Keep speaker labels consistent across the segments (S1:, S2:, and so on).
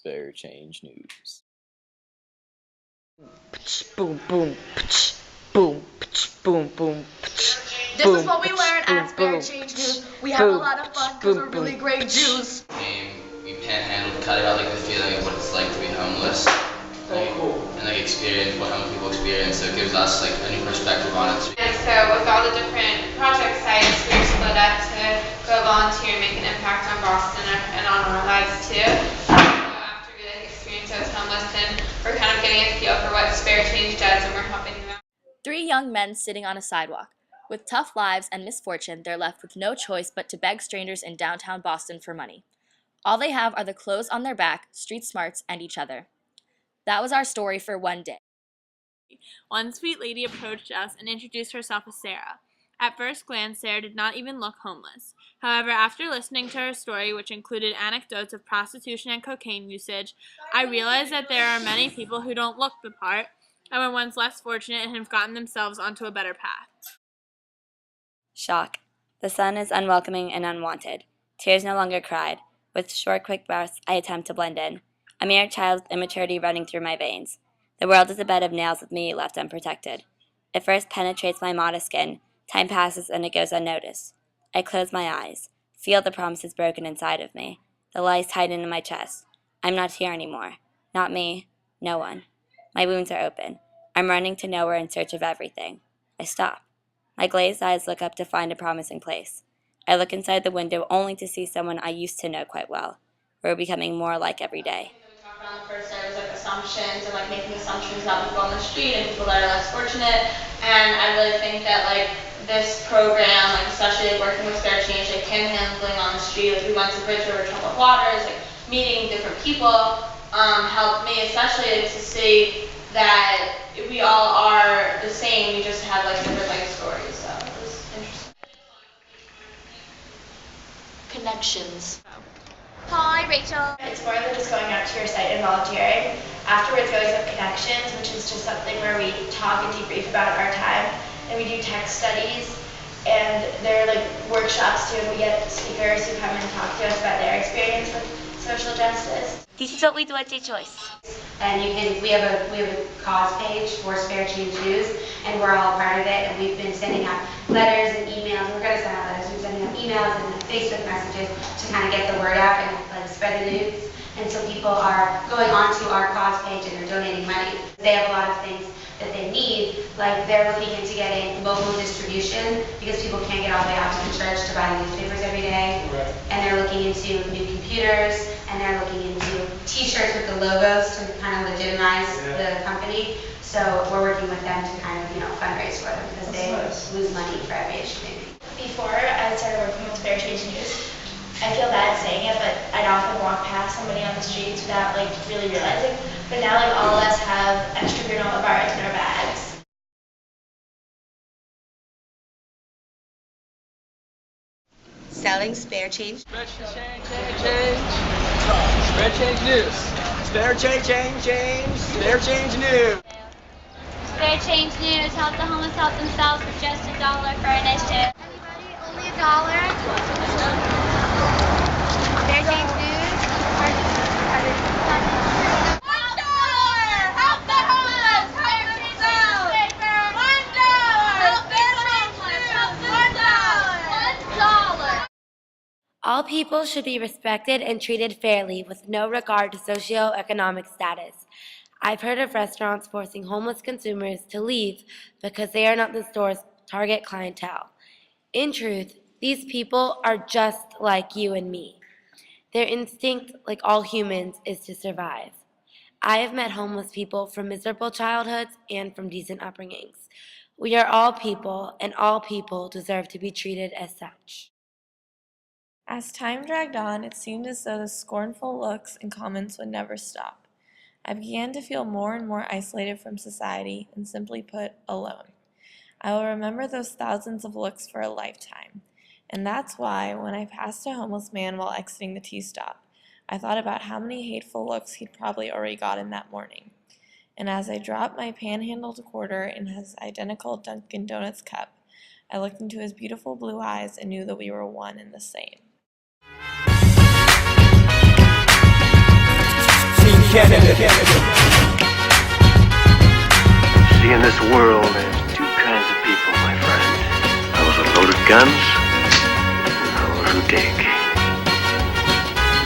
S1: Spare Change News.
S2: Boom, boom, boom, boom, boom.
S3: This is what we learn at Spare Change News. We have a lot of fun because we're really great Jews.
S4: We panhandled, cut out like the feeling of what it's like to be homeless, and like experience what homeless people experience. So it gives us like a new perspective on it.
S5: And so with all the different project sites, we were split up to go volunteer and make an impact on Boston and on our lives too. So after we like experience as homeless, then we're kind of getting a feel for what Spare Change does, and we're helping them out.
S6: 3 young men sitting on a sidewalk. With tough lives and misfortune, they're left with no choice but to beg strangers in downtown Boston for money. All they have are the clothes on their back, street smarts, and each other. That was our story for one day.
S7: One sweet lady approached us and introduced herself as Sarah. At first glance, Sarah did not even look homeless. However, after listening to her story, which included anecdotes of prostitution and cocaine usage, I realized that there are many people who don't look the part, and were once less fortunate and have gotten themselves onto a better path.
S8: Shock. The sun is unwelcoming and unwanted. Tears no longer cried. With short, quick breaths, I attempt to blend in. A mere child with immaturity running through my veins. The world is a bed of nails with me left unprotected. It first penetrates my modest skin. Time passes and it goes unnoticed. I close my eyes. Feel the promises broken inside of me. The lies tighten in my chest. I'm not here anymore. Not me. No one. My wounds are open. I'm running to nowhere in search of everything. I stop. My glazed eyes look up to find a promising place. I look inside the window only to see someone I used to know quite well. We're becoming more alike every day.
S3: We talked about on the first day was like assumptions and like making assumptions about people on the street and people that are less fortunate. And I really think that like this program, like especially working with Spare Change, like panhandling on the street, like we went to bridge over troubled waters, like meeting different people, helped me especially to see that we all are the same, we just have like different life stories, so it was interesting.
S9: Connections.
S10: Hi, Rachel.
S11: It's more than just going out to your site and volunteering. Afterwards, we always have connections, which is just something where we talk and debrief about our time, and we do text studies, and there are like workshops too, and we get speakers who come and talk to us about their experience with social justice.
S10: This is what we do at J-Choice.
S12: And we have a cause page for Spare Change News, and we're all part of it, and we've been sending out letters and emails. We're going to send out letters. We're sending out emails and Facebook messages to kind of get the word out and like spread the news. And so people are going onto our cause page and they're donating money. They have a lot of things that they need, like they're looking into getting mobile distribution because people can't get all the way out to the church to buy newspapers every day. Right. And they're looking into new computers, and they're looking into t-shirts with the logos to kind of legitimize the company. So we're working with them to kind of, fundraise for them because they lose money for every issue they make.
S11: Before I started working with Spare Change News, I feel bad saying it, but I'd often walk past somebody on the streets without like really realizing. But now like all of us have extra granola bars in our bags.
S9: Selling Spare Change.
S13: Spare Change, Spare Change News. Spare Change, Spare Change News.
S10: Spare Change News. Help the homeless help themselves for just $1 for our initiative. Anybody? Only $1? Spare Change News.
S8: All people should be respected and treated fairly with no regard to socioeconomic status. I've heard of restaurants forcing homeless consumers to leave because they are not the store's target clientele. In truth, these people are just like you and me. Their instinct, like all humans, is to survive. I have met homeless people from miserable childhoods and from decent upbringings. We are all people, and all people deserve to be treated as such.
S7: As time dragged on, it seemed as though the scornful looks and comments would never stop. I began to feel more and more isolated from society and, simply put, alone. I will remember those thousands of looks for a lifetime. And that's why, when I passed a homeless man while exiting the T-stop, I thought about how many hateful looks he'd probably already gotten that morning. And as I dropped my panhandled quarter in his identical Dunkin' Donuts cup, I looked into his beautiful blue eyes and knew that we were one and the same.
S14: See, in this world, there's two kinds of people, my friend. Those with loaded guns, and those who dig.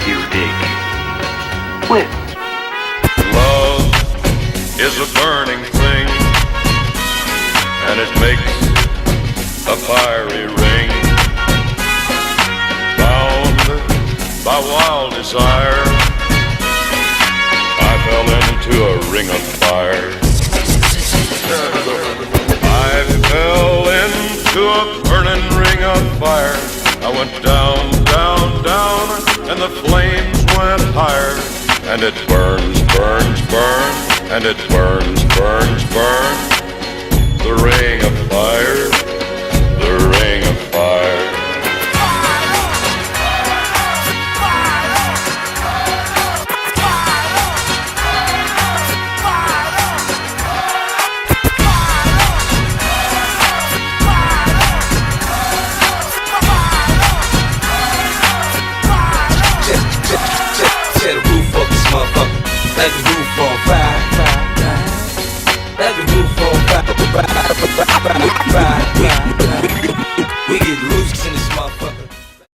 S14: You dig. When?
S15: Love is a burning thing, and it makes a fiery ring. Bound by wild desire, I fell into a ring of fire. I fell into a burning ring of fire. I went down, down, down, and the flames went higher. And it burns, burns, burns, and it burns, burns, burns. The ring of fire, the ring of fire.
S16: Set the roof up this motherfucker. Let the roof on fire. Let the roof on fire. We get loose in this motherfucker.